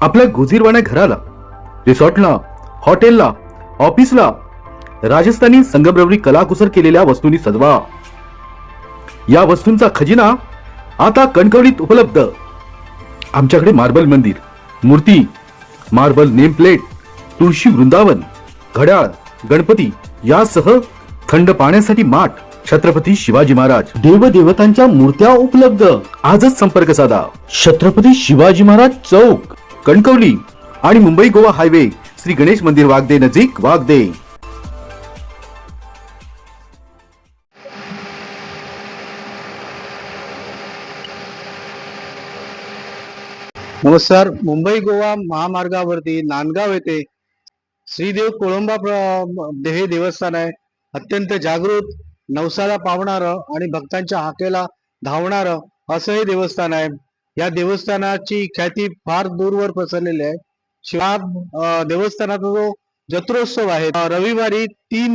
आपल्या गुजीरवाण्या घराला, रिसॉर्टला, हॉटेलला, ऑफिसला राजस्थानी संगमरवरी कलाकुसर केलेल्या वस्तूंनी सजवा. या वस्तूंचा खजिना आता कणकवलीत उपलब्ध. आमच्याकडे मार्बल मंदिर, मूर्ती, मार्बल नेम प्लेट, तुळशी वृंदावन, घड्याळ, गणपती यासह थंड पाण्यासाठी माठ, छत्रपती शिवाजी महाराज देवदेवतांच्या मूर्त्या उपलब्ध. आजच संपर्क साधा. छत्रपती शिवाजी महाराज चौक, कणकवली आणि मुंबई गोवा हायवे, श्री गणेश मंदिर वागदे नजीक, वागदे. नमस्कार. मुंबई गोवा महामार्गावरती नांदगाव येथे श्रीदेव कोळंबा हे देवस्थान आहे. अत्यंत जागृत, नवसाला पावणारं आणि भक्तांच्या हाकेला धावणारं असं हे देवस्थान आहे. या देवस्थानाची ख्याती फार दूरवर पसरलेली आहे. शिवा देवस्थानाचा जो जत्रोत्सव आहे, रविवारी 3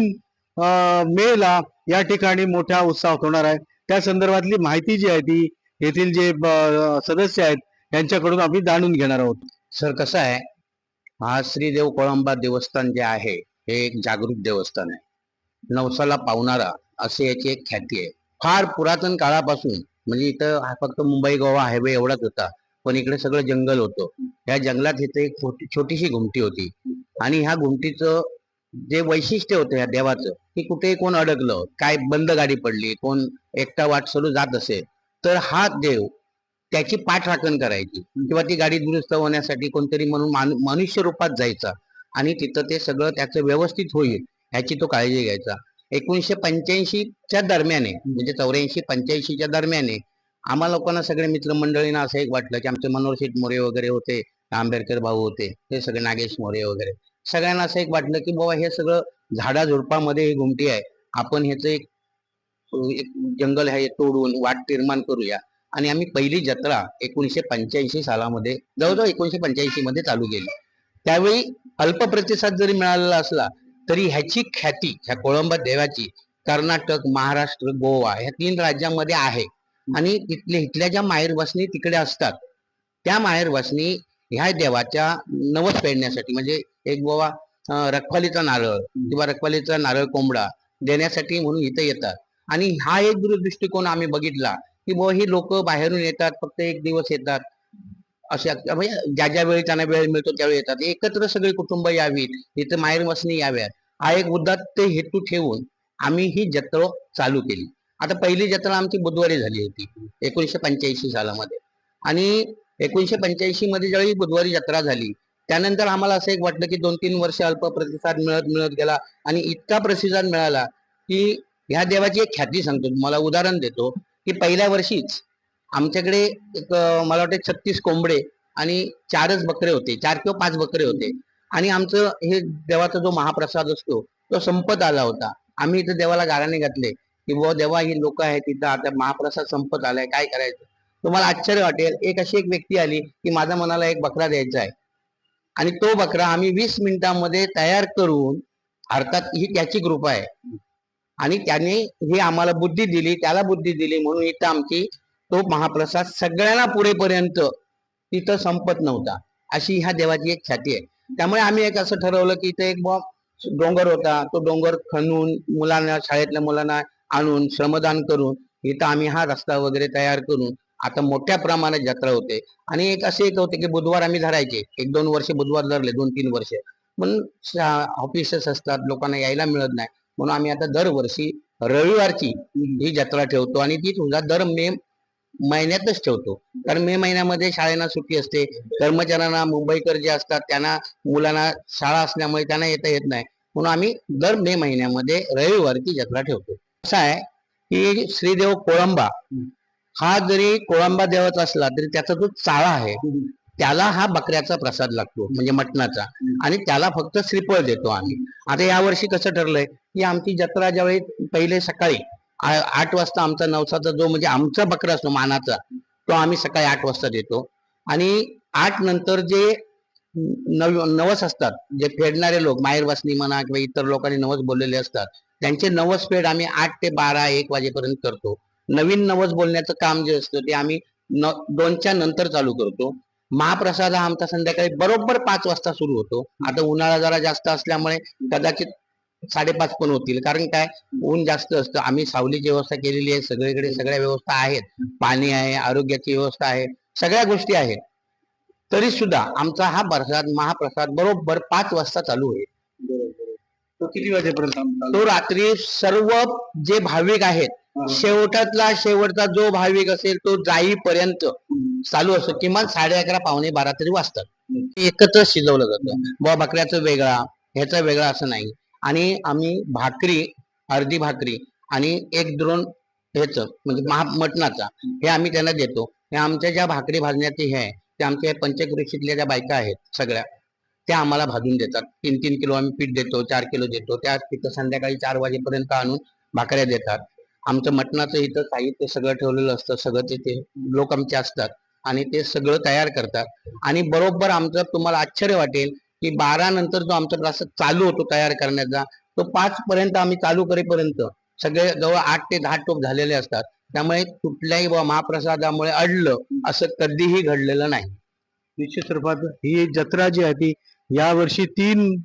मे ला या ठिकाणी मोठ्या उत्साहात होणार आहे. त्या संदर्भातली माहिती जी आहे ती येथील जे सदस्य आहेत यांच्याकडून आम्ही जाणून घेणार आहोत. सर, कसं आहे, हा श्रीदेव कोळंबा देवस्थान जे आहे हे एक जागृत देवस्थान आहे. नवसाला पावणारा असे याची एक ख्याती आहे. फार पुरातन काळापासून, म्हणजे इथं फक्त मुंबई गोवा हायवे एवढाच होता, पण इकडे सगळं जंगल होतं. या जंगलात इथे एक छोटीशी घुमटी होती आणि ह्या घुमटीचं जे वैशिष्ट्य होतं ह्या देवाचं, की कुठे कोण अडकलं, काय बंद गाडी पडली, कोण एकटा वाट सोडून जात असेल तर हा देव त्याची पाठराखण करायची किंवा ती गाडी दुरुस्त होण्यासाठी कोणतरी म्हणून मनुष्य रूपात जायचा आणि तिथं ते सगळं त्याचं व्यवस्थित होईल ह्याची तो काळजी घ्यायचा. 1985च्या दरम्याने, म्हणजे 84-85च्या दरम्याने आम्हा लोकांना, सगळे मित्रमंडळींना असं एक वाटलं की आमचे मनोहर शेठ मोरे वगैरे होते, आंबेडकर भाऊ होते, हे सगळे नागेश मोरे वगैरे, सगळ्यांना असं एक वाटलं की बाबा हे सगळं झाडाझुडपामध्ये ही घुमटी आहे, आपण ह्याचं एक जंगल आहे तोडून वाट निर्माण करूया. आणि आम्ही पहिली जत्रा 1985 सालामध्ये, जवळजवळ 1985 मध्ये चालू केली. त्यावेळी अल्प प्रतिसाद जरी मिळालेला असला तरी ह्याची ख्याती, ह्या कोळंबा देवाची, कर्नाटक, महाराष्ट्र, गोवा ह्या 3 राज्यांमध्ये आहे. आणि इथल्या ज्या माहेरवासनी तिकडे असतात, त्या माहेरवासनी ह्या देवाच्या नवस फेडण्यासाठी, म्हणजे एक बाबा रखवालीचा नारळ किंवा रखवालीचा नारळ कोंबडा देण्यासाठी म्हणून इथे येतात. आणि हा एक दृष्टिकोन आम्ही बघितला की बुवा ही लोक बाहेरून येतात, फक्त एक दिवस येतात, अशा म्हणजे ज्या ज्या वेळी त्यांना वेळ मिळतो त्यावेळी येतात, एकत्र सगळे कुटुंब यावीत, इथं माहेरवासनी याव्यात, हा एक उदात्त हेतू ठेवून आम्ही ही जत्रा चालू केली. आता पहिली जत्रा आमची बुधवारी झाली होती 1985 सालामध्ये. आणि 1985 मध्ये ज्यावेळी बुधवारी जत्रा झाली, त्यानंतर आम्हाला असं एक वाटलं की 2-3 वर्ष अल्प प्रतिसाद मिळत गेला आणि इतका प्रतिसाद मिळाला की ह्या देवाची एक ख्याती सांगतो तुम्हाला, उदाहरण देतो की पहिल्या वर्षीच आमच्याकडे एक मला वाटतं 36 कोंबडे आणि 4च बकरे होते, 4 किंवा 5 बकरे होते. आणि आमचं हे देवाचा जो महाप्रसाद असतो तो संपत आला होता. आम्ही इथं देवाला गाराणे घातले की बुवा देवा, ही लोक आहेत तिथं, आता महाप्रसाद संपत आलाय, काय करायचं. तुम्हाला आश्चर्य वाटेल, अशी एक व्यक्ती आली की माझ्या मनाला एक बकरा द्यायचा आहे, आणि तो बकरा आम्ही 20 मिनिटांमध्ये तयार करून, अर्थात ही त्याची कृपा आहे, आणि त्याने ही आम्हाला बुद्धी दिली, त्याला बुद्धी दिली म्हणून इथं आमची तो महाप्रसाद सगळ्यांना पुरेपर्यंत तिथं संपत नव्हता. अशी ह्या देवाची एक ख्याती आहे. त्यामुळे आम्ही एक असं ठरवलं की इथे एक डोंगर होता, तो डोंगर खणून मुलांना, शाळेतल्या मुलांना आणून श्रमदान करून इथं आम्ही हा रस्ता वगैरे तयार करून आता मोठ्या प्रमाणात जत्रा होते. आणि एक असे एक होते की बुधवार आम्ही धरायचे, 1-2 वर्ष बुधवार धरले, 2-3 वर्ष, पण ऑफिसेस असतात, लोकांना यायला मिळत नाही, म्हणून आम्ही आता दरवर्षी रविवारची ही जत्रा ठेवतो. आणि ती सुद्धा दर मे महिन्यातच ठेवतो, कारण मे महिन्यामध्ये शाळेला सुट्टी असते, कर्मचाऱ्यांना, मुंबईकर जे असतात त्यांना, मुलांना शाळा असल्यामुळे त्यांना येता येत नाही, म्हणून आम्ही दर मे महिन्यामध्ये रविवारची जत्रा ठेवतो. असं आहे की श्रीदेव कोळंबा हा जरी कोळंबा देवाचा असला तरी त्याचा जो चाळा आहे त्याला हा बकऱ्याचा प्रसाद लागतो, म्हणजे मटणाचा, आणि त्याला फक्त श्रीफळ देतो आम्ही. आता यावर्षी कसं ठरलंय की आमची जत्रा ज्यावेळी पहिले सकाळी 8 वाजता आमचा नवसाचा जो, म्हणजे आमचा बकरा असतो मानाचा, तो आम्ही सकाळी 8 वाजता देतो. आणि 8 नंतर जे नवस असतात, जे फेडणारे लोक, माहेरवासनी म्हणा किंवा इतर लोकांनी नवस बोललेले असतात, त्यांचे नवस फेड आम्ही 8 ते 12-1 वाजेपर्यंत करतो. नवीन नवस बोलण्याचं काम जे असतं ते आम्ही 2च्या नंतर चालू करतो. महाप्रसाद हा आमचा संध्याकाळी बरोबर 5 वाजता सुरू होतो. आता उन्हाळा जरा जास्त असल्यामुळे कदाचित 5:30 पण होतील, कारण काय ऊन जास्त असतं. आम्ही सावलीची व्यवस्था केलेली आहे, सगळीकडे सगळ्या व्यवस्था आहेत, पाणी आहे, आरोग्याची व्यवस्था आहे, सगळ्या गोष्टी आहेत. तरी सुद्धा आमचा हा महाप्रसाद बरोबर 5 वाजता चालू होईल. तो किती वाजेपर्यंत थांबतो? तो रात्री सर्व जे भाविक आहेत, शेवटातला शेवटचा जो भाविक असेल तो जाईपर्यंत चालू असतो. किमान 11:30 11:45 तरी वाजतात. एकत्र शिजवलं जातं. बुवा बकऱ्याचं वेगळा, ह्याचा वेगळा असं नाही. आणि आम्ही भाकरी, अर्धी भाकरी आणि 1-2 ह्याचं म्हणजे मटणाचा हे आम्ही त्यांना देतो. हे आमच्या ज्या भाकरी भाजण्याचे हे आहे ते आमच्या पंचक्रोशीतल्या ज्या बायका आहेत सगळ्या त्या आम्हाला भाजून देतात. 3-3 किलो आम्ही पीठ देतो, 4 किलो देतो. त्या तिथं संध्याकाळी 4 वाजेपर्यंत आणून भाकऱ्या देतात. आमचं मटणाचं इथं साहित्य सगळं ठेवलेलं असतं, सगळं ते लोक आमचे असतात आणि ते सगळं तयार करतात. आणि बरोबर आमचं तुम्हाला आश्चर्य वाटेल की 12 नंतर जो आमचा प्रसाद चालू होतो तयार करण्याचा, तो 5 पर्यंत आम्ही चालू करेपर्यंत सगळे जवळ 8 ते 10 टोप झालेले असतात. त्यामुळे कुठल्याही महाप्रसादामुळे अडलं असं कधीही घडलेलं नाही. निश्चित रूपात ही जत्रा जी आहे ती या वर्षी 3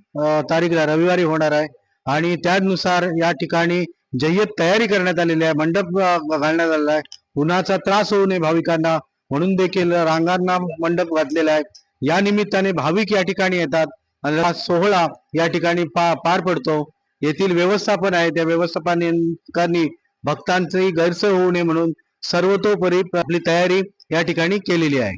तारीखला रविवारी होणार आहे आणि त्यानुसार या ठिकाणी जय्यत तयारी करण्यात आलेली आहे. मंडप घालण्यात आलेला आहे. उन्हाचा त्रास होऊ नये भाविकांना म्हणून देखील रांगांना मंडप घातलेला आहे. या निमित्ताने भाविक या ठिकाणी येतात आणि हा सोहळा या ठिकाणी पार पडतो. येथील व्यवस्थापन आहे त्या व्यवस्थापनाने भक्तांची गैरसोय होऊ नये म्हणून सर्वतोपरी आपली तयारी या ठिकाणी केलेली आहे.